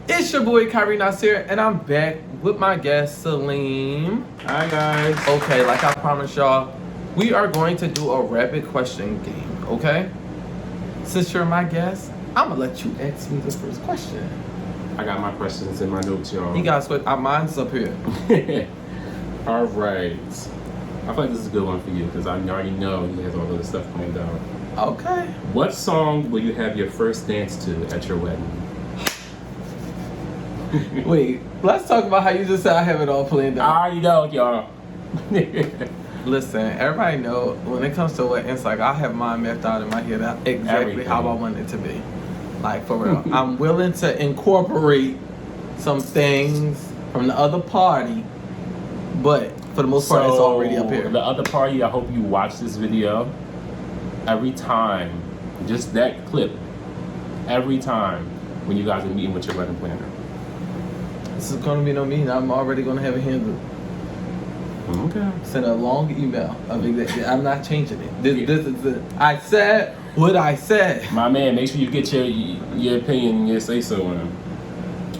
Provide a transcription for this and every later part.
It's your boy Kyrie Nasir, and I'm back with my guest Salim. Hi guys. Okay, like I promised y'all, we are going to do a rapid question game, okay? Since you're my guest, I'm gonna let you ask me the first question. I got my questions in my notes, y'all. You guys, mine's up here. All right. I feel like this is a good one for you because I already know he has all of this stuff planned out. Okay. What song will you have your first dance to at your wedding? Wait, let's talk about how you just said I have it all planned out. I already know, y'all. Listen, everybody know when it comes to weddings, like I have mine mapped out in my head exactly Everything. how I want it to be. Like for real. I'm willing to incorporate some things from the other party, but for the most part, it's already up here. The other party, I hope you watch this video every time, just that clip, every time when you guys are meeting with your wedding planner. This is gonna be no meeting. I'm already gonna have it handled. Okay. Send a long email of exactly. I'm not changing it. This is it. I said what I said. My man, make sure you get your opinion and your say so on him.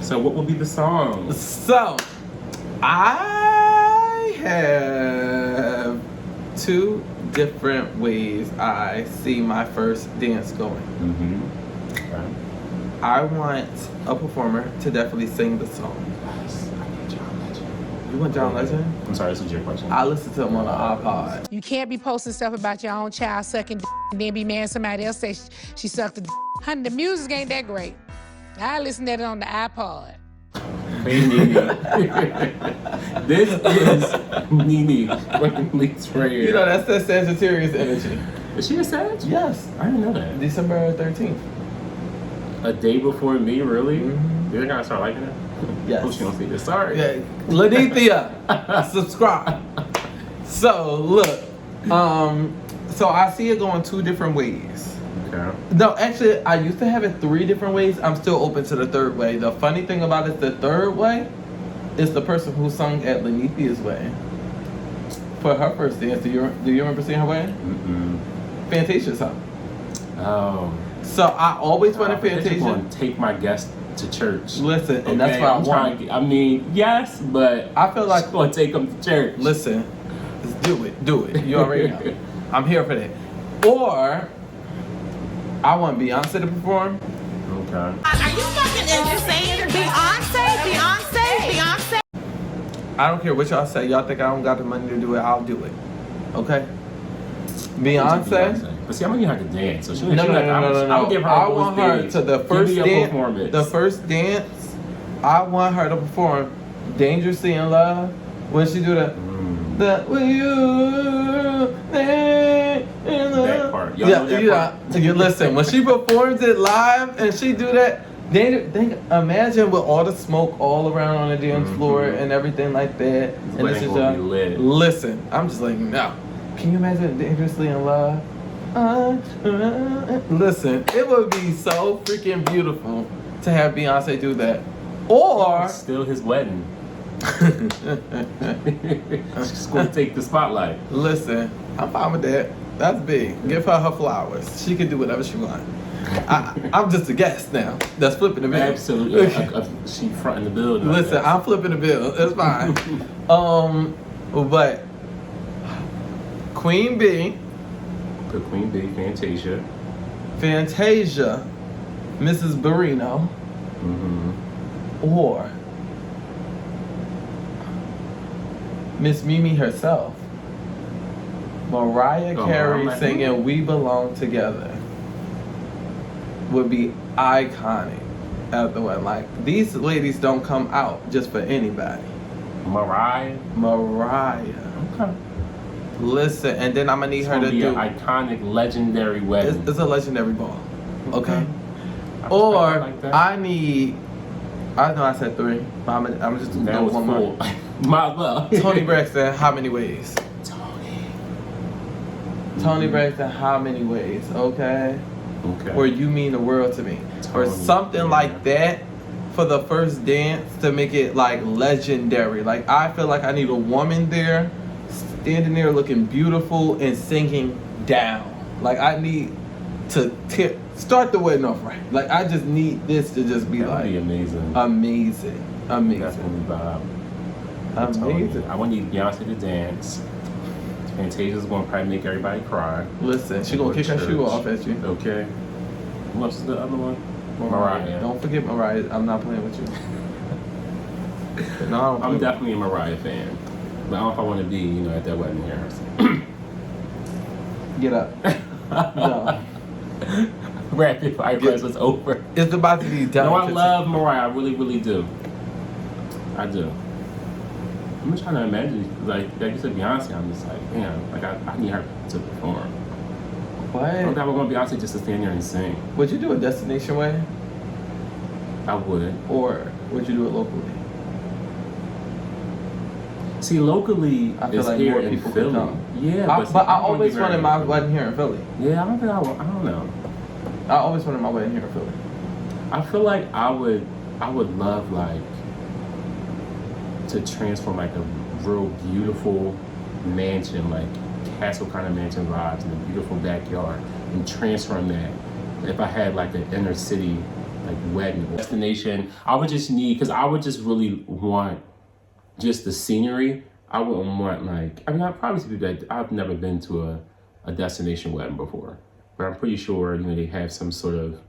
So what will be the song? So, I have two different ways I see my first dance going. Okay. I want a performer to definitely sing the song. Yes, I need John Legend. You want John Legend? I'm sorry, this is your question. I listen to him on the iPod. You can't be posting stuff about your own child sucking and then be mad at somebody else say she sucked the Honey, the music ain't that great. I listen to it on the iPod. Hey, Nene. This is Nene. Leaks right here. You know, that's the Sagittarius energy. Is she a Sag? Yes. I didn't know that. December 13th. A day before me, really? Mm-hmm. You think I start liking it? Yes. Hope she don't see this. Sorry. Yeah. Ladithia, subscribe. So, look. So I see it going two different ways. Okay. No, actually, I used to have it three different ways. I'm still open to the third way. The funny thing about it, the third way is the person who sung at Lanithia's wedding for her first dance. Do you remember seeing her wedding? Mm-mm. Fantasia song. Oh. So I always wanted They're Fantasia. going to take my guest to church. Listen, and Okay, that's what I I'm trying want. to. I mean, yes, but I feel like going to take them to church. Listen, just do it. You already know. I'm here for that. Or I want Beyonce to perform. Okay. Are you fucking insane? Beyonce? I don't care what y'all say. Y'all think I don't got the money to do it? I'll do it. Okay. Beyonce. But see, I'm gonna have to dance. So she No. I'll give her I a want her stage. to the Give first me a dance. performance. The first dance. I want her to perform "Dangerously in Love" when she do the when you in love. That part. Y'all know that part? You listen when she performs it live and she do that. Imagine with all the smoke all around on the dance floor and everything like that. And this is gonna be lit. Listen, I'm just like, no. Can you imagine Dangerously in Love? Listen, it would be so freaking beautiful to have Beyonce do that. Or It's still his wedding. She's gonna take the spotlight. listen, I'm fine with that. That's big. Give her flowers. She can do whatever she wants. I'm just a guest now. That's flipping the bill. Absolutely. She fronting the building. Listen, I'm flipping the bill. It's fine. But Queen B, Put Queen B, Fantasia, Mrs. Barrino, or Miss Mimi herself, Mariah Carey singing "We Belong Together" would be iconic at the wedding. Like, these ladies don't come out just for anybody. Mariah. Okay. Listen, and then I'm gonna need her to do an iconic, legendary wedding. It's a legendary ball. Okay. I Or like that. I know I said three, but I'm just That doing was one full. more. My love. Tony Braxton, how many ways? Tony Braxton, how many ways? Okay. Or you mean the world to me, or something like that for the first dance to make it like legendary. Like, I feel like I need a woman there, standing there looking beautiful and singing down. Like, I need to Start the wedding off right. Like, I just need this to just be That would like be amazing. amazing. Definitely vibe. Amazing. I want to need Beyonce to dance. Fantasia's gonna probably make everybody cry. Listen, she gonna kick her shoe off at you. Okay. What's the other one? Mariah. Don't forget Mariah. I'm not playing with you. No, I'm definitely a Mariah fan. But I don't know if I want to be, at that wedding here. Get up. No. Rapid fire questions over. It's about to be done. No, I love Mariah. I really, really do. I do. I'm just trying to imagine, like you said, Beyonce. I'm just like, damn, like I need her to perform. What? I don't think I would want Beyonce just to stand there and sing. Would you do a destination wedding? I would. Or would you do it locally? See, locally, I feel it's like here more in people could Philly. come. Yeah, But I always wanted my wedding here in Philly. Yeah, I don't think I don't know. I always wanted my wedding here in Philly. I feel like I would love like to transform like a real beautiful mansion, like castle kind of mansion vibes in a beautiful backyard, and transform that. If I had like an inner city like wedding destination, I would just need, because I would just really want just the scenery. I wouldn't want like, I mean, I'd probably see people that I've never been to a destination wedding before, but I'm pretty sure they have some sort of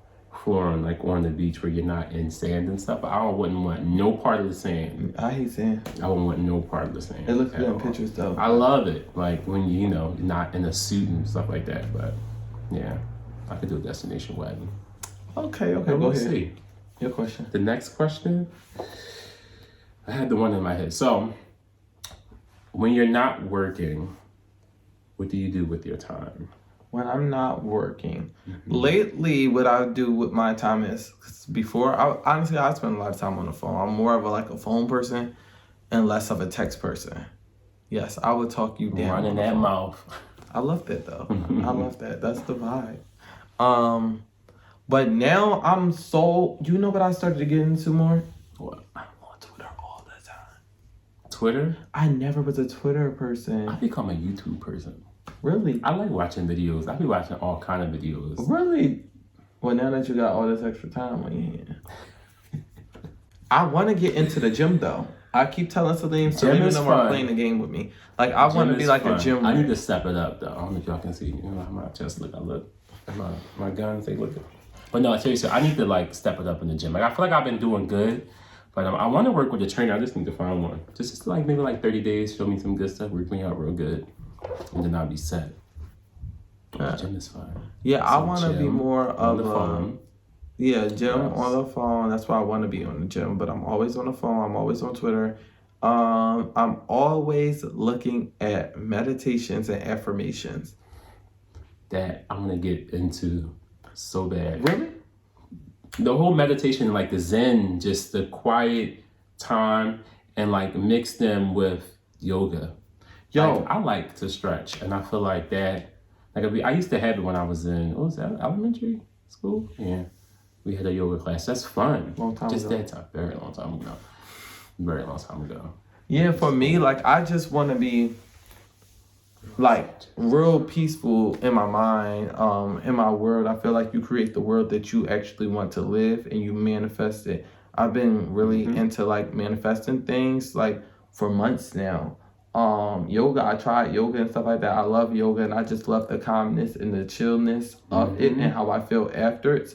floor on the beach where you're not in sand and stuff. But I wouldn't want no part of the sand. I hate sand. I wouldn't want no part of the sand. It looks good in all. pictures though. I love it, like when you're not in a suit and stuff like that. But yeah, I could do a destination wedding. Okay, But go we'll ahead. see. Your question. The next question, I had the one in my head. So, when you're not working, what do you do with your time? When I'm not working, lately, what I do with my time is, 'cause before, honestly, I spend a lot of time on the phone. I'm more of a phone person and less of a text person. Yes, I would talk you down. Running that mouth. I love that though. I love that. That's the vibe. But now I'm so, you know what I started to get into more? What? I'm on Twitter all the time. Twitter? I never was a Twitter person. I become a YouTube person. Really? I like watching videos. I be watching all kind of videos. Really? Well, now that you got all this extra time on your hand. I want to get into the gym though. I keep telling Salim is them fun. are playing the game with me. Like, I want to be like a gym I rat. need to step it up though. I don't know if y'all can see. How my chest look. I look. My guns, they look. But no, seriously, I need to step it up in the gym. Like, I feel like I've been doing good, but I want to work with a trainer. I just need to find one. Just maybe 30 days, show me some good stuff, work me out real good, and then I'll be set. The gym is fine. Yeah, I want to be more on of the phone. Yeah, gym Yes. on the phone. That's why I want to be on the gym, but I'm always on the phone. I'm always on Twitter. I'm always looking at meditations and affirmations. That I'm gonna get into so bad. Really? The whole meditation, like the Zen, just the quiet time, and mix them with yoga. Yo. I like to stretch, and I feel like that. I used to have it when I was in, what was that, elementary school? Yeah, we had a yoga class. That's fun. Long time just ago. that time, very long time ago. Very long time ago. Yeah, for me, I just want to be real peaceful in my mind, in my world. I feel like you create the world that you actually want to live and you manifest it. I've been really into manifesting things for months now. Yoga, I tried yoga and stuff like that. I love yoga and I just love the calmness and the chillness of it and how I feel after it.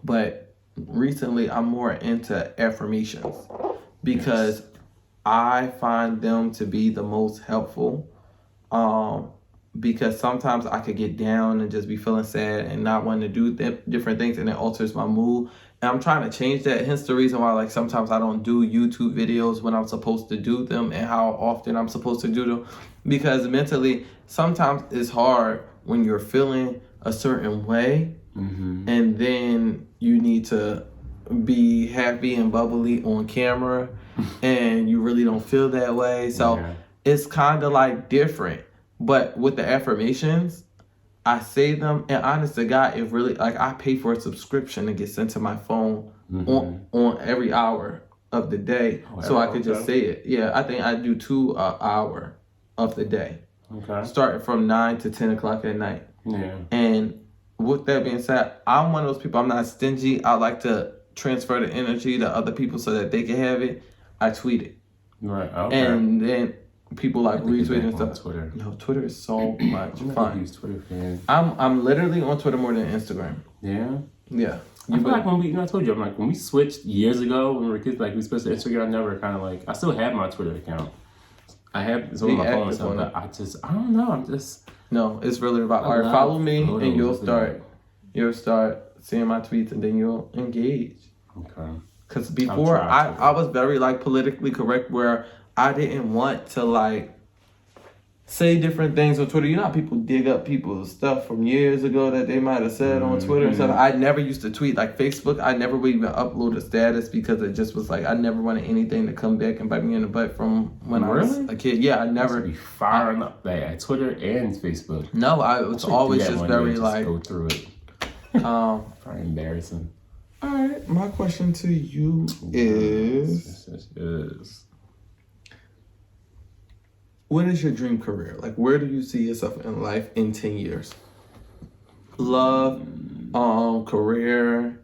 But recently I'm more into affirmations because I find them to be the most helpful. Because sometimes I could get down and just be feeling sad and not wanting to do different things, and it alters my mood. And I'm trying to change that. Hence the reason why sometimes I don't do YouTube videos when I'm supposed to do them and how often I'm supposed to do them. Because mentally, sometimes it's hard when you're feeling a certain way and then you need to be happy and bubbly on camera and you really don't feel that way. So it's kind of different. But with the affirmations, I say them, and honest to God, it really, I pay for a subscription to get sent to my phone on every hour of the day, so I could just say it. Yeah, I think I do 2 hour of the day, starting from 9 to 10 o'clock at night. Yeah. And with that being said, I'm one of those people. I'm not stingy. I like to transfer the energy to other people so that they can have it. I tweet it. Right. Okay. And then people like retweet and on stuff. Twitter. Yo, Twitter is so much I'm fun. a huge Twitter fan. I'm literally on Twitter more than Instagram. Yeah. Yeah. I feel like when I told you, I'm like, when we switched years ago, when we were kids, like we switched to Instagram, I never kind of like, I still have my Twitter account. I have it's on my phone and stuff, but I don't know, No, it's really about, all right, follow me and you'll start seeing my tweets and then you'll engage. Okay. Because before, I was very like politically correct where I didn't want to like say different things on Twitter. You know how people dig up people's stuff from years ago that they might have said on Twitter and stuff. I never used to tweet. Like Facebook, I never would even upload a status because it just was like, I never wanted anything to come back and bite me in the butt from when I was a kid. Yeah, I never. Be firing up at Twitter and Facebook. No, I was always just very like. Go through it. Very embarrassing. All right, my question to you is. What is your dream career? Like, where do you see yourself in life in 10 years? Love, career,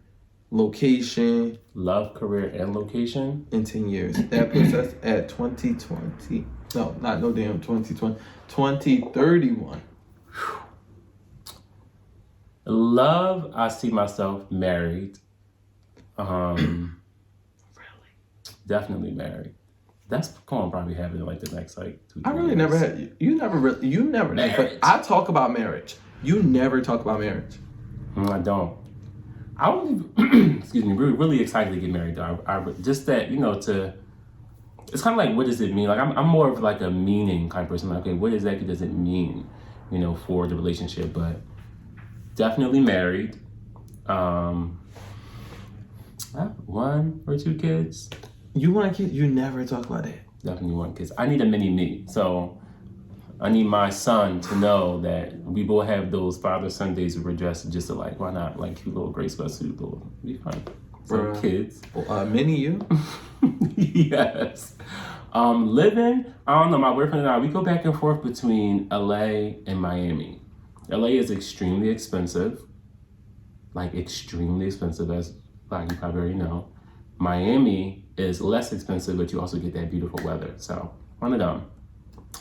location. Love, career, and location? In 10 years. That puts us at 2020. No, not no damn 2020. 2031. Love, I see myself married. Really? Definitely married. That's going to probably happen in like the next like 2 years. I really never had, you never, but I talk about marriage. You never talk about marriage. I don't. I would, excuse me, we're really excited to get married though. I just that, it's kind of like, what does it mean? Like I'm more of like a meaning kind of person. Like, okay, what exactly does it mean, for the relationship? But definitely married. I have 1 or 2 kids. You want kids? You never talk about that. Definitely want kids. I need a mini me. So I need my son to know that we will have those Father-Son days where we're dressed just alike. Why not? Like cute little gray sweatsuit, be fun. So kids. Mini you? Yes. Living, I don't know, my boyfriend and I, we go back and forth between LA and Miami. LA is extremely expensive. Like extremely expensive, as like you probably already know. Miami is less expensive, but you also get that beautiful weather. So one of them.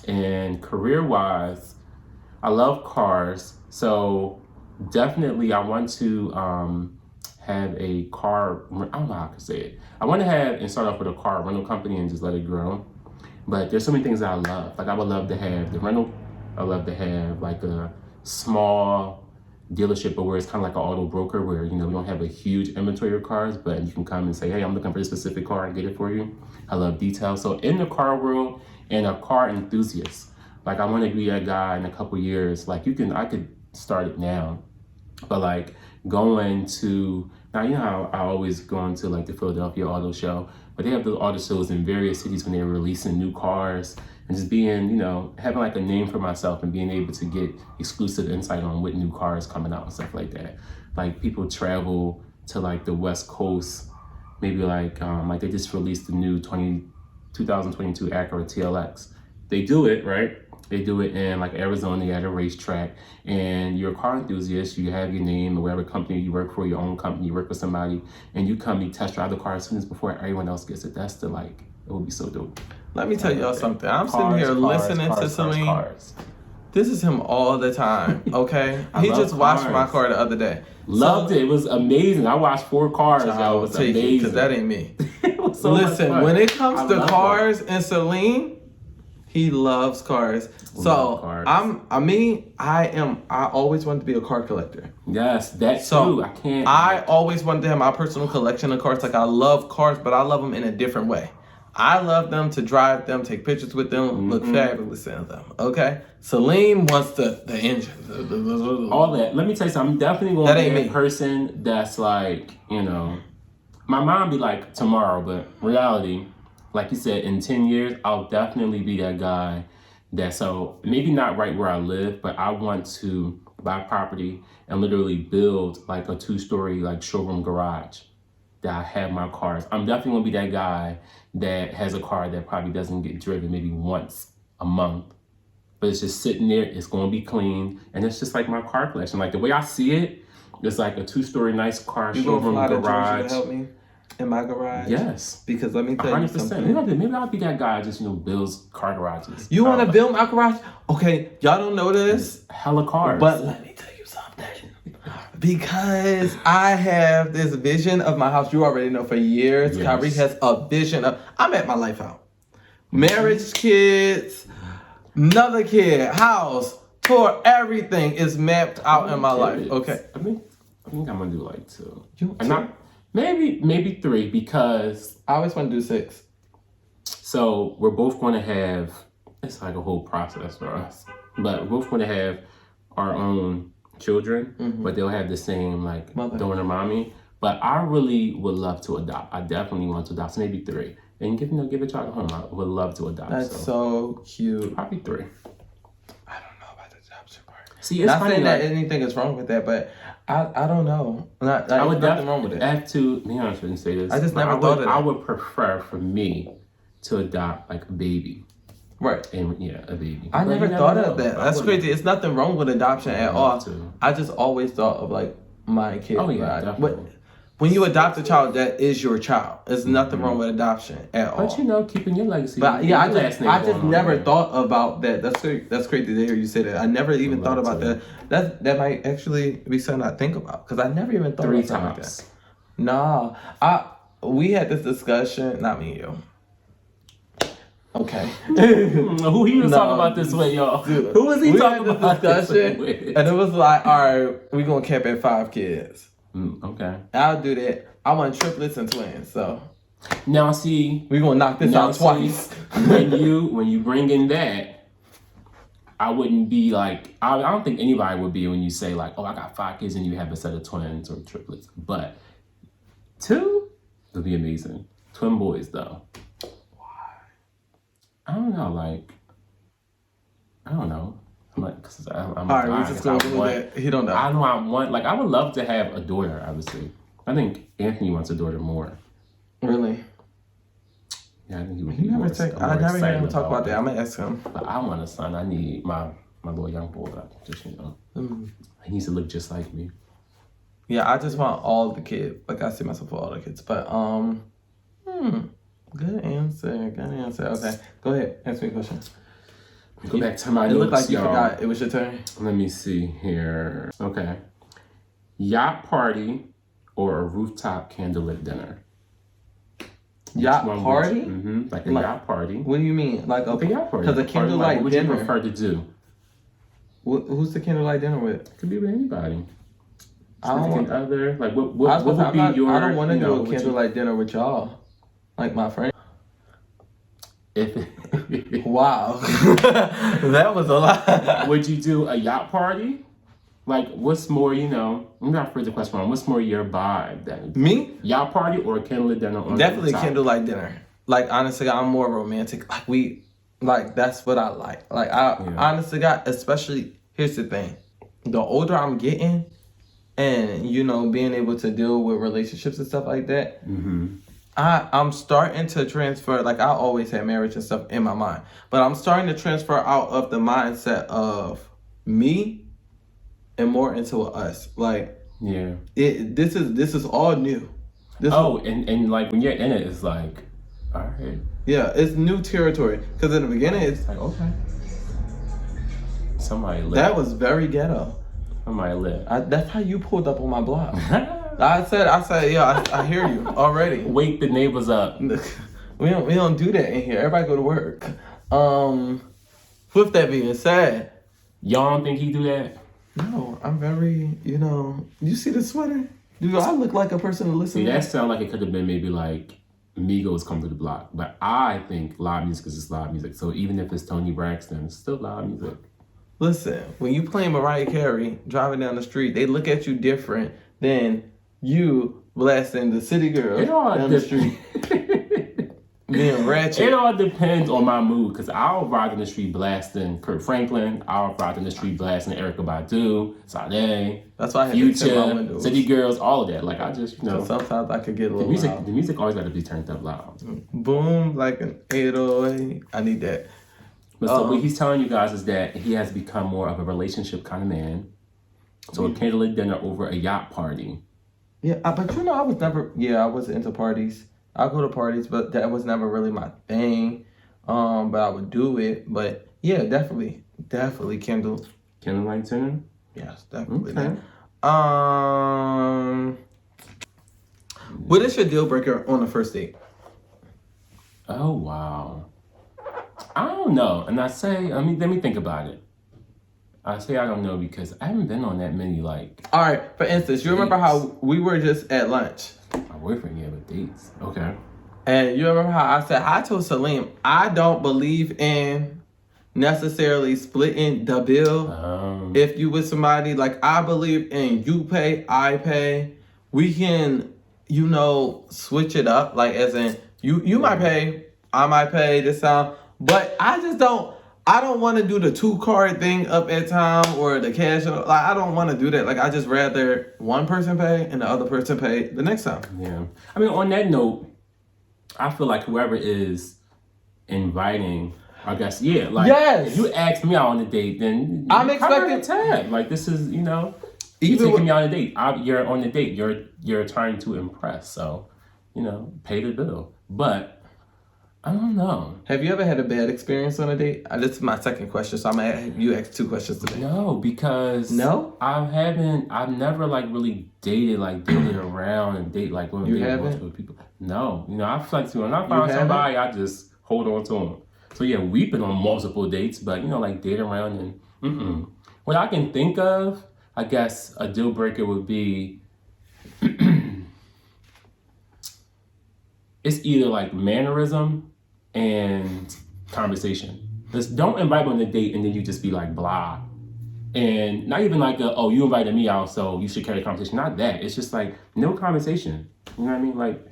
And career-wise, I love cars. So definitely I want to have a car, I don't know how I can say it. I want to have and start off with a car rental company and just let it grow. But there's so many things that I love. Like I would love to have the rental. I love to have like a small dealership, but where it's kind of like an auto broker where, we don't have a huge inventory of cars, but you can come and say, hey, I'm looking for this specific car and get it for you. I love details. So in the car world and a car enthusiast, like I want to be that guy in a couple years. Like I could start it now, but like going to, now you know how I always go into like the Philadelphia Auto Show, but they have those auto shows in various cities when they're releasing new cars. And just being, having like a name for myself and being able to get exclusive insight on what new cars coming out and stuff like that. Like people travel to like the West Coast, maybe like they just released the new 2022 Acura TLX. They do it, right? They do it in like Arizona at a racetrack, and you're a car enthusiast, you have your name or whatever company you work for, your own company, you work for somebody, and you come, you test drive the car as soon as before everyone else gets it. That's it would be so dope. Let me tell y'all something. I'm sitting here listening to Celine. This is him all the time, okay? He just washed my car the other day. Loved it. It was amazing. I watched 4 cars. It was amazing. Because that ain't me. So listen, when it comes to cars and Celine, he loves cars. So cars. I always wanted to be a car collector. Yes, that too. I always wanted to have my personal collection of cars. Like I love cars, but I love them in a different way. I love them to drive them, take pictures with them, look fabulous in them. Okay? Celine wants the engine. All that. Let me tell you something. I'm definitely going to be a person that's like, my mom be like tomorrow, but reality, like you said, in 10 years, I'll definitely be that guy so maybe not right where I live, but I want to buy property and literally build like a 2-story like showroom garage that I have my cars. I'm definitely gonna be that guy that has a car that probably doesn't get driven maybe once a month, but it's just sitting there, it's gonna be clean, and it's just like my car collection. Like the way I see it, It's like a 2-story nice car You gonna showroom fly to Georgia garage. to help me in my garage? Yes. Because let me tell you 100%. something. Maybe I'll be that guy that just, builds car garages. You want to build my garage? Okay, y'all don't know this. Hella cars. But let me tell you something. Because I have this vision of my house. You already know for years. Yes. Kyrie has a vision of. I met my life out. Marriage, kids, another kid, house, tour, everything is mapped out in my life. Okay. I think I'm gonna do like 2. You And not maybe 3 because I always want to do 6. so we're both going to have. It's like a whole process for us, but we're both going to have our own children, but they'll have the same like Mother. donor mommy. But I really would love to adopt. I definitely want to adopt. So maybe 3, and give a child a home. I would love to adopt. That's so cute. Probably 3. I don't know about the adoption part. See, it's Not funny saying like, that anything is wrong with that, but I don't know. I would nothing wrong with it. have to. I shouldn't say this. I just but never thought of that. I would prefer for me to adopt like a baby. Right. And a baby. I But never you thought know. of that. I That's wouldn't. crazy. It's nothing wrong with adoption at all. love to. I just always thought of like my kid. Oh, yeah, definitely. But when you adopt a child, that is your child. There's nothing wrong with adoption at all. But keeping your legacy. But yeah, your last name I just going never on. thought about that. That's crazy to hear you say that. I never even thought about to. that. That might actually be something I think about because I never even thought 3 about something like times. that. Nah, we had this discussion. Not me and you. Okay. Who he was No, talking about this with, y'all? Dude, Who was he we talking had about this this discussion, with? and it was like, all right, we gonna camp at 5 kids. Okay. I'll do that. I want triplets and twins, so Now see, we gonna knock this out twice. when you bring in that, I wouldn't be like I don't think anybody would be when you say like, oh, I got 5 kids and you have a set of twins or triplets. But 2 would be amazing. Twin boys though. I don't know, like, I don't know. I'm like, cause I'm All right, a we guy, just 'cause I gonna do want- that. He don't know. I know I want, like, I would love to have a daughter, obviously. I think Anthony wants a daughter more. Really? Yeah, I think he would He be never more, take. more I never heard excited him talk about that. I'm gonna ask him. But I want a son. I need my little young boy, just, he needs to look just like me. Yeah, I just want all the kids. Like I see myself for all the kids. But good answer. Good answer. Okay, go ahead. Ask me a question. Go back to my It notes, looked like you y'all. forgot. It was your turn. Let me see here. Okay. Yacht party or a rooftop candlelit dinner? Yacht party? Like a Like- yacht party. What do you mean? Like Like a yacht party. Because a Like, candlelight what would you dinner. prefer to do? Who's the candlelight dinner with? Could be with anybody. I don't Significant want. other. Like I what was would gonna be say, I'm not- your? I don't want to you know, do a would you- candlelight dinner with y'all, like my friend. If Wow, that was a lot. would you do a yacht party? Like what's more? I'm not afraid the question wrong. What's more your vibe? That Me? yacht party or a candlelit dinner on Definitely the rooftop? candlelight dinner. Like honestly, I'm more romantic. Like that's what I like. Like honestly, God, especially here's the thing: the older I'm getting, and being able to deal with relationships and stuff like that, I'm starting to transfer. Like I always had marriage and stuff in my mind, but I'm starting to transfer out of the mindset of me and more into us. Like Yeah. this is all new. And like when you're in it, it's like, all right. Yeah, it's new territory. Because in the beginning, it's Like, okay. Somebody lit. that was very ghetto. Somebody lit. That's how you pulled up on my block. I said, yeah, I hear you already. Wake the neighbors up. We don't do that in here. Everybody go to work. With that being said, Y'all don't think he do that? no, I'm very, you see the sweater? Do I look like a person to listen See, to? that sound like it could have been maybe like Migos come to the block. But I think live music is just live music. So even if it's Tony Braxton, it's still live music. Listen, when you play Mariah Carey driving down the street, they look at you different than you blasting the city girl It all down the street. Being ratchet. It all depends on my mood, because I'll ride in the street blasting Kurt Franklin. I'll ride in the street blasting Erykah Badu, Sade, That's why I had to tint my Future, windows. City Girls, all of that. Like I just, So sometimes I could get a the little music. loud. The music always got to be turned up loud. Boom, like an 808. I need that. But so what he's telling you guys is that he has become more of a relationship kind of man. So a candlelit dinner over a yacht party. Yeah, but you know, I was never. Yeah, I was into parties. I go to parties, but that was never really my thing. But I would do it. But yeah, definitely Candlelight dinner. Yes, definitely. Okay. What is your deal breaker on the first date? Oh wow. I don't know, and I say, let me think about it. I say I don't know because I haven't been on that many like. All right. For instance, you remember how we were just at lunch? My boyfriend gave with dates. Okay. And you remember how I said, I told Salim, I don't believe in necessarily splitting the bill. If you with somebody, like I believe in you pay, I pay. We can, you know, switch it up. Like as in you might pay, I might pay this time. But I don't want to do the 2-card thing up at time or the cash. Like I don't want to do that. Like I just rather one person pay and the other person pay the next time. Yeah. I mean, on that note, I feel like whoever is inviting, I guess, yeah, like if you ask me out on a date, then I'm expecting tab. Like this is, you know, even you taking me on a date. You're on the date. You're trying to impress. So, you know, pay the bill. But I don't know. Have you ever had a bad experience on a date? This is my second question, so I'm gonna have you ask 2 questions today. No, because I've never like really dated around and date like women dating multiple people. No, you know, I feel like when I find somebody, I just hold on to them. So yeah, we've been on multiple dates, but you know, like date around and what I can think of, I guess a deal breaker would be it's either like mannerism and conversation. Just don't invite me on a date and then you just be like blah. And not even like oh, you invited me out, so you should carry a conversation. Not that. It's just like no conversation. You know what I mean? Like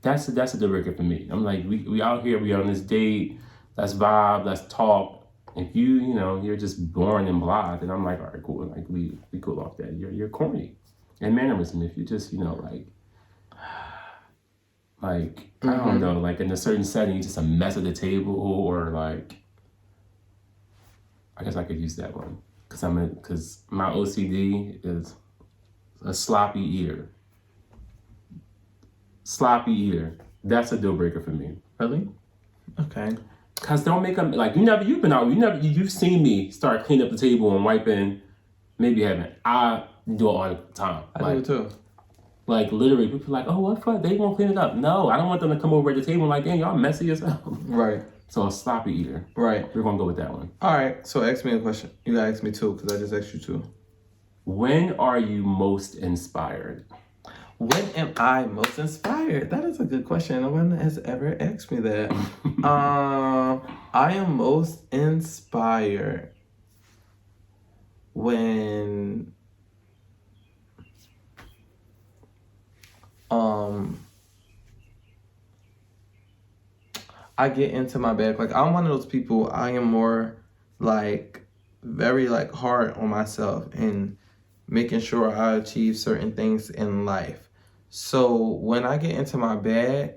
that's a deal breaker for me. I'm like, we out here, we on this date, let's vibe, let's talk. If you know, you're just boring and blah, then I'm like, all right, cool. Like we cool off that. You're corny. And mannerism, if you just, you know, like I don't know, like in a certain setting, you just a mess at the table, or like, I guess I could use that one because my OCD is a sloppy eater. Sloppy eater. That's a deal breaker for me. Really? Okay. Cause don't make them like you've been out. You've seen me start cleaning up the table and wiping. Maybe you haven't. I do it all the time. I do it too. Like literally, people are like, oh, what fuck? They won't clean it up. No, I don't want them to come over at the table and like, dang, y'all messy as hell. Right. So a sloppy eater. Right. We're gonna go with that one. All right. So ask me a question. You gotta ask me 2 because I just asked you 2. When are you most inspired? When am I most inspired? That is a good question. No one has ever asked me that. I am most inspired when I get into my bag. Like I'm one of those people, I am more like very like hard on myself and making sure I achieve certain things in life. So when I get into my bag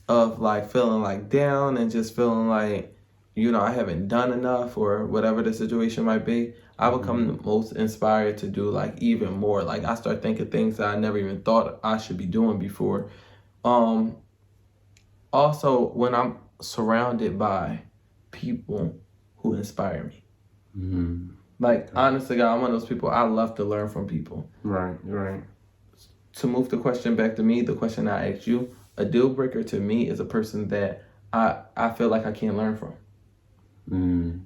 of like feeling like down and just feeling like, you know, I haven't done enough or whatever the situation might be, I become the most inspired to do like even more. Like I start thinking things that I never even thought I should be doing before. Also, when I'm surrounded by people who inspire me. Like, honestly, God, I'm one of those people, I love to learn from people. Right. To move the question back to me, the question I asked you, a deal breaker to me is a person that I feel like I can't learn from.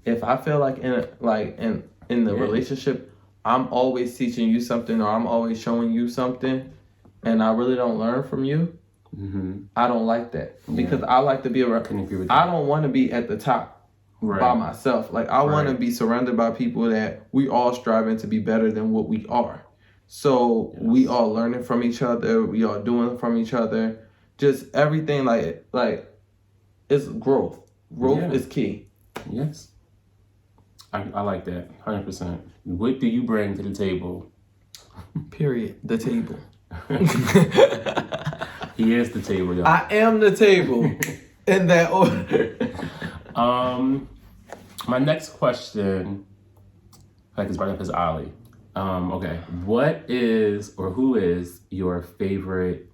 If I feel like in the relationship, I'm always teaching you something or I'm always showing you something and I really don't learn from you, I don't like that. Because I like to be around. I don't want to be at the top by myself. Like I want to be surrounded by people that we all striving to be better than what we are. So we all learning from each other. We all doing from each other. Just everything like it's growth. Growth is key. Yes. I like that. 100%. What do you bring to the table? Period. The table. He is the table, y'all. I am the table in that order. My next question, like, is right up his alley. Okay. What is or who is your favorite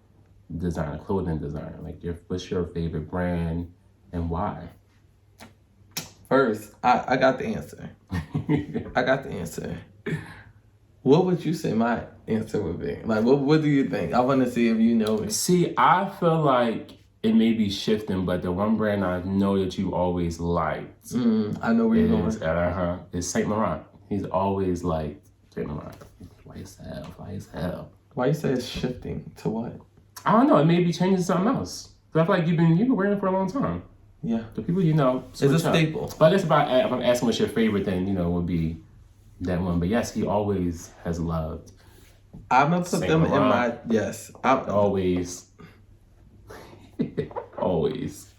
designer, clothing designer? Like, what's your favorite brand and why? First, I got the answer. I got the answer. What would you say my answer would be? Like, what do you think? I want to see if you know it. See, I feel like it may be shifting, but the one brand I know that you always liked I know where you're going. Is Saint Laurent. He's always liked Saint Laurent. Why as hell. Why you say it's shifting to what? I don't know. It may be changing to something else. Cause I feel like you've been wearing it for a long time. Yeah. The people you know. It's a staple. But I guess if I'm asking what's your favorite, then would be that one. But yes, he always has loved. I'm gonna put them in my always. Always.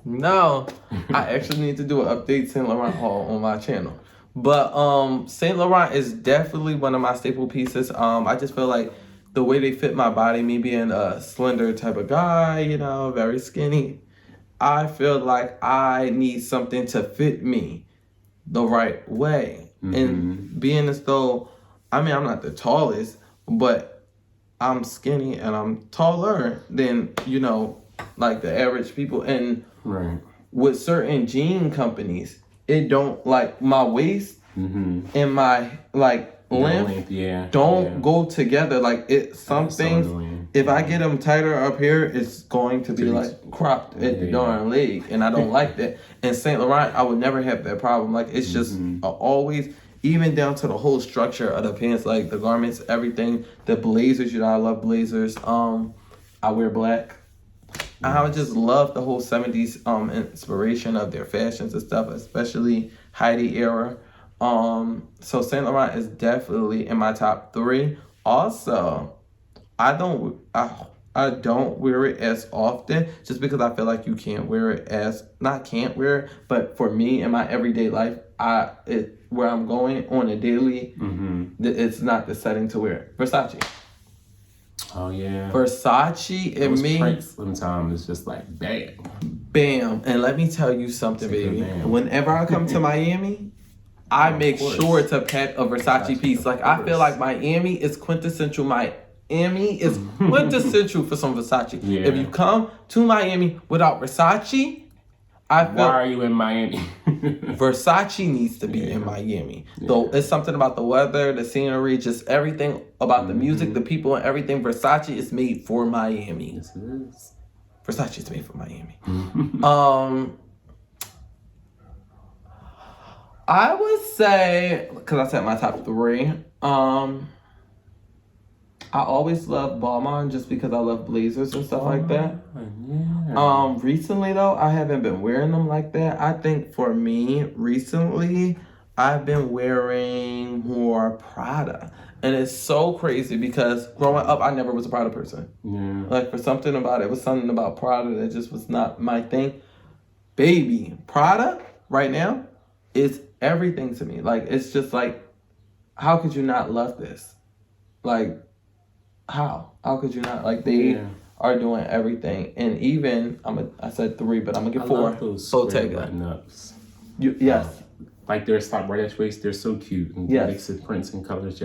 No, I actually need to do an update Saint Laurent haul on my channel. But Saint Laurent is definitely one of my staple pieces. I just feel like the way they fit my body, me being a slender type of guy, very skinny, I feel like I need something to fit me the right way. And being as though, I'm not the tallest, but I'm skinny and I'm taller than, like the average people. And with certain jean companies, it don't, like, my waist and my, like, length don't go together. Like, some things, if I get them tighter up here, it's going to be like cropped at the darn leg, and I don't like that. And Saint Laurent, I would never have that problem. Like, it's just always, even down to the whole structure of the pants, like the garments, everything, the blazers. I love blazers. I wear black. I would just love the whole 70s inspiration of their fashions and stuff, especially Heidi era. So Saint Laurent is definitely in my top 3. Also, I don't wear it as often, just because I feel like you can't wear it but for me in my everyday life, where I'm going on a daily, it's not the setting to wear it. Versace. Oh yeah. Versace and me. Prints sometimes it's just like bam. Bam. And let me tell you something, baby. Whenever I come to Miami, I make sure to pack a Versace piece. Like, I feel like Miami is quintessential. Miami is quintessential for some Versace. Yeah. If you come to Miami without Versace, why are you in Miami? Versace needs to be in Miami. Though it's something about the weather, the scenery, just everything about the music, the people, and everything. Versace is made for Miami. Yes, it is. Versace is made for Miami. I would say, because I said my top 3, I always love Balmain just because I love blazers and stuff like that. Yeah. Recently though, I haven't been wearing them like that. I think for me, recently, I've been wearing more Prada. And it's so crazy because growing up, I never was a Prada person. Yeah. Like, it was something about Prada that just was not my thing. Baby, Prada right now is everything to me. Like, it's just like, how could you not love this? Like, how could you not? Like, they are doing everything. And even I said 3, but I'm gonna get 4. Love those Bottega. button-ups. Yes. Like their stop right at waist, they're so cute. And yes. Mix of prints and colors,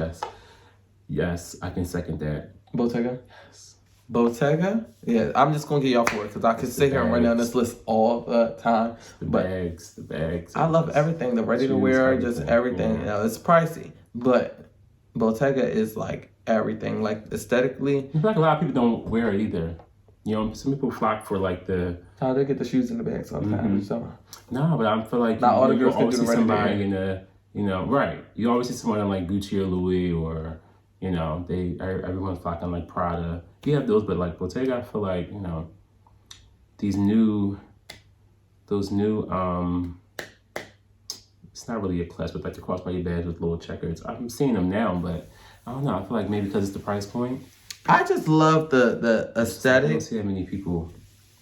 yes, I can second that. Bottega. Yes. Bottega. Yeah, I'm just gonna get y'all 4 because I could sit here and run down this list all the time. The bags. I love everything. The ready to wear, just everything. Yeah. It's pricey, but Bottega is like everything, like aesthetically. I feel like a lot of people don't wear it either. Some people flock for like the. How they get the shoes in the bags all the time. So. No, but I feel like not all the you girls can always do see the somebody in a, right. You always see someone in like Gucci or Louis or, everyone's flocking like Prada. You have those, but like Bottega, I feel like, those new, it's not really a class, but like the crossbody bags with little checkers. I'm seeing them now, but I don't know. I feel like maybe because it's the price point. I just love the aesthetic. I don't see that many people.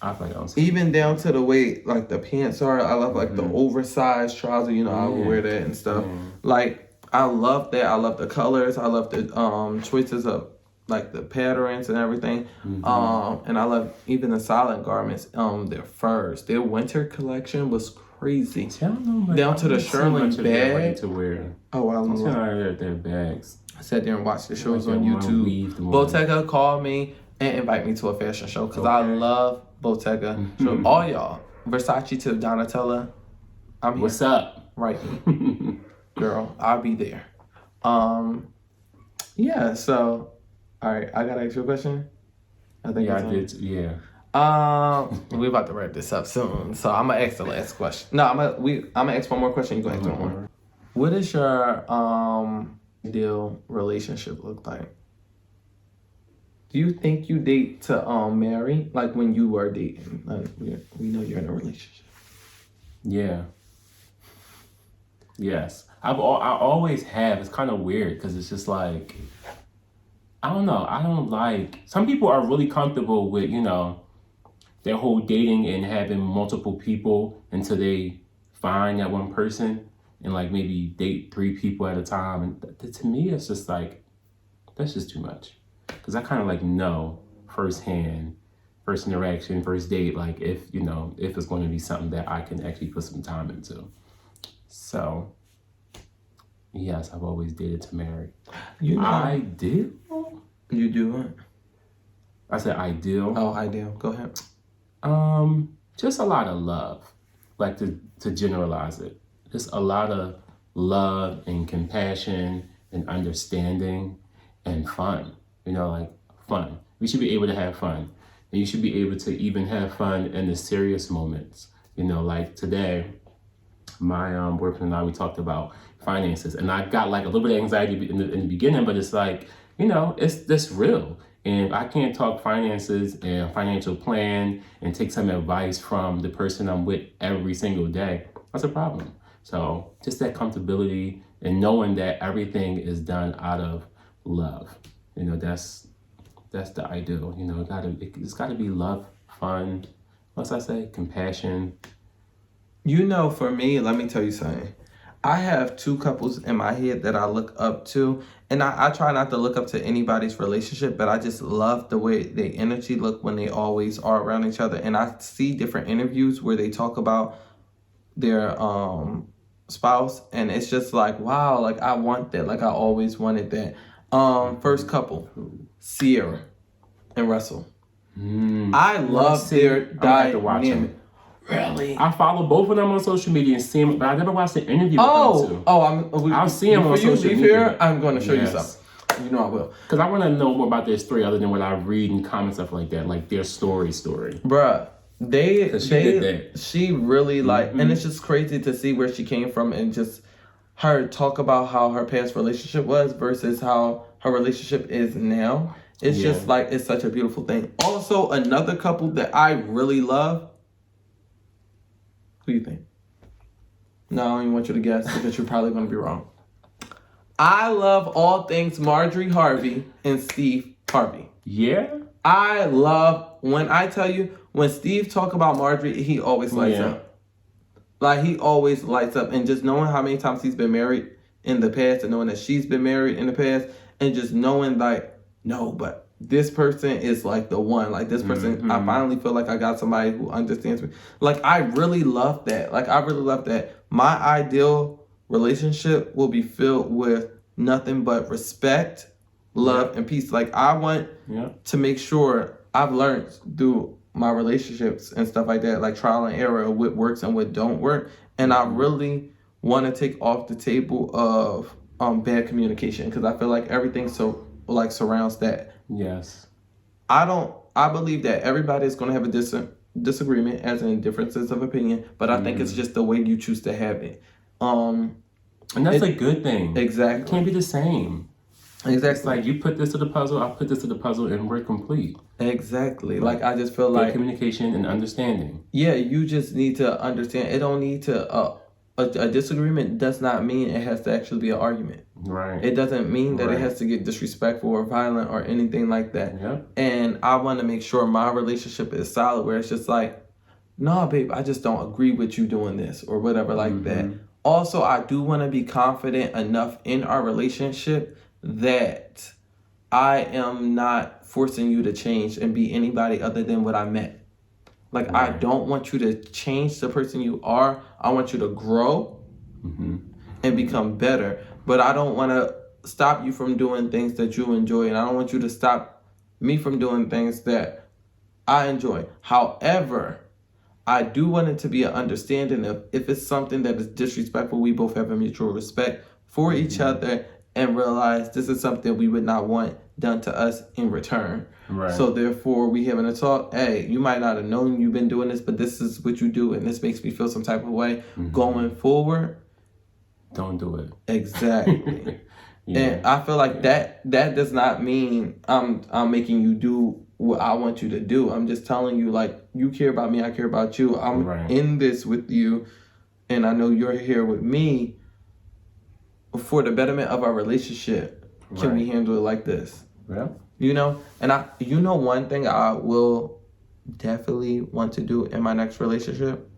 I feel like I don't see even down to the way like the pants are. I love like the oversized trouser. I would wear that and stuff. Like, I love that. I love the colors. I love the choices of like the patterns and everything. And I love even the silent garments. Their furs. Their winter collection was crazy. I don't know, Down to the Sherlin bag. To wear. Oh, I don't know. Their bags. I sat there and watched the shows Like on YouTube. Bottega called me and invite me to a fashion show because I love Bottega. So all y'all, Versace to Donatella, I'm here. What's up? Right. Girl, I'll be there. Yeah, so, all right, I gotta ask you a question. I think I did. Yeah. We about to wrap this up soon, so I'm gonna ask the last question. No, I'm gonna ask one more question. You go ask one more. What does your ideal relationship look like? Do you think you date to marry, like when you were dating? Like we know you're in a relationship. Yeah. Yes, I always have. It's kind of weird because it's just like, I don't know. I don't like, some people are really comfortable with, their whole dating and having multiple people until they find that one person and like maybe date 3 people at a time. And to me, it's just like, that's just too much. Because I kind of like know firsthand, first interaction, first date, like if it's going to be something that I can actually put some time into. So, yes, I've always dated to marry. I do? You do what? I said ideal. Oh, ideal. Go ahead. Just a lot of love. Like to generalize it. Just a lot of love and compassion and understanding and fun. Like fun. We should be able to have fun. And you should be able to even have fun in the serious moments. Like today, my boyfriend and I, we talked about finances, and I got like a little bit of anxiety in the beginning, but it's like, it's this real. And I can't talk finances and financial plan and take some advice from the person I'm with every single day. That's a problem. So just that comfortability and knowing that everything is done out of love. That's the ideal. It's gotta be love, fun, what's I say? Compassion. For me, let me tell you something. I have 2 couples in my head that I look up to, and I try not to look up to anybody's relationship, but I just love the way their energy look when they always are around each other. And I see different interviews where they talk about their spouse, and it's just like, wow, like I want that. Like I always wanted that. First couple, Sierra and Russell. I love their dynamic. Really? I follow both of them on social media and see them, but I never watched the interview with them too. I'll see them on social media. Here, I'm going to show you something. I will. Because I want to know more about their story other than what I read and comment stuff like that, like their story. Bruh, she really like, and it's just crazy to see where she came from and just her talk about how her past relationship was versus how her relationship is now. It's just like, it's such a beautiful thing. Also, another couple that I really love. Who do you think? No, I don't even want you to guess because you're probably going to be wrong. I love all things Marjorie Harvey and Steve Harvey. Yeah? I love, when Steve talk about Marjorie, he always lights up. Like, he always lights up. And just knowing how many times he's been married in the past and knowing that she's been married in the past and just knowing like, no, but this person is like the one. Like this person, I finally feel like I got somebody who understands me. Like I really love that. My ideal relationship will be filled with nothing but respect, love, and peace. Like I want to make sure I've learned through my relationships and stuff like that, like trial and error of what works and what don't work. And I really want to take off the table of bad communication because I feel like everything surrounds that. Yes. I believe that everybody is going to have a disagreement as in differences of opinion, but I think it's just the way you choose to have it. And that's a good thing. Exactly. It can't be the same. Exactly. It's like you put this to the puzzle, I put this to the puzzle, and we're complete. Exactly. Like I just feel like communication and understanding. Yeah, you just need to understand. It don't need to a disagreement does not mean it has to actually be an argument. Right. It doesn't mean that it has to get disrespectful or violent or anything like that. Yep. And I want to make sure my relationship is solid where it's just like, nah, babe, I just don't agree with you doing this or whatever like that. Also, I do want to be confident enough in our relationship that I am not forcing you to change and be anybody other than what I met. Like, I don't want you to change the person you are. I want you to grow and become better. But I don't want to stop you from doing things that you enjoy. And I don't want you to stop me from doing things that I enjoy. However, I do want it to be an understanding of if it's something that is disrespectful, we both have a mutual respect for each other and realize this is something we would not want done to us in return. Right. So therefore, we having a talk, hey, you might not have known you've been doing this, but this is what you do, and this makes me feel some type of way. Going forward, don't do it. Exactly. And I feel like that does not mean I'm making you do what I want you to do. I'm just telling you, like, you care about me, I care about you. I'm in this with you, and I know you're here with me for the betterment of our relationship. Can we handle it like this? Yeah. You know? And one thing I will definitely want to do in my next relationship?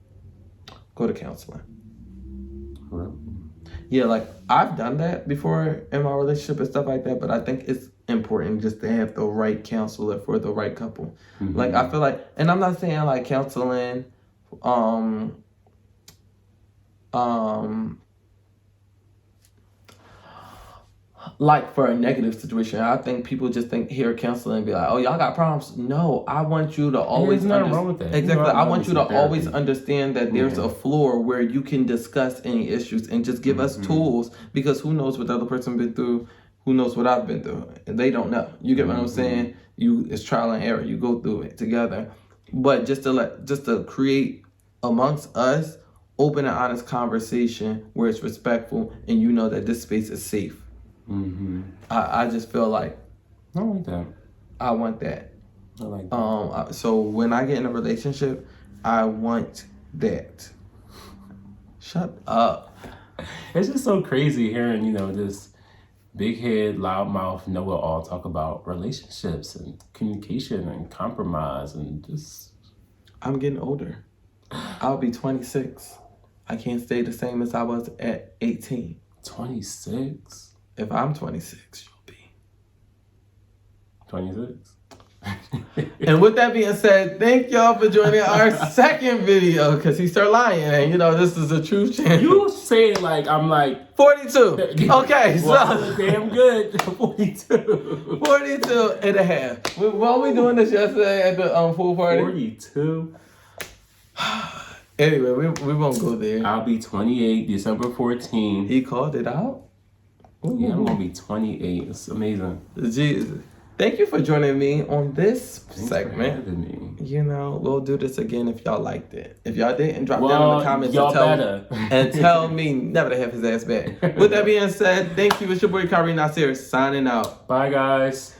Go to counseling. Right. Yeah, like, I've done that before in my relationship and stuff like that, but I think it's important just to have the right counselor for the right couple. Like, I feel like, and I'm not saying, like, counseling, like, for a negative situation. I think people just hear counseling and be like, oh, y'all got problems. No, I want you to always wrong with that. Exactly. I want you to always understand that there's a floor where you can discuss any issues and just give us tools, because who knows what the other person been through, who knows what I've been through. And they don't know. You get what I'm saying? It's trial and error. You go through it together. But just to create amongst us open and honest conversation where it's respectful and you know that this space is safe. I just feel like I like that. I want that. I like that. So when I get in a relationship, I want that. Shut up. It's just so crazy hearing, this big head, loud mouth, know-it-all talk about relationships and communication and compromise and just... I'm getting older. I'll be 26. I can't stay the same as I was at 18. 26? If I'm 26, you'll be 26. And with that being said, thank y'all for joining our second video, because he started lying, and this is a truth channel. You say it like I'm like 42. Okay, so damn good. 42. 42 and a half. Weren't we doing this yesterday at the pool party? 42. Anyway, we won't go there. I'll be 28 December 14th. He called it out. Ooh. Yeah, I'm gonna be 28. It's amazing. Jesus. Thank you for joining me on this segment. For having me. We'll do this again if y'all liked it. If y'all didn't, drop down in the comments and tell me never to have his ass back. With that being said, thank you. It's your boy Kyrie Nasir signing out. Bye, guys.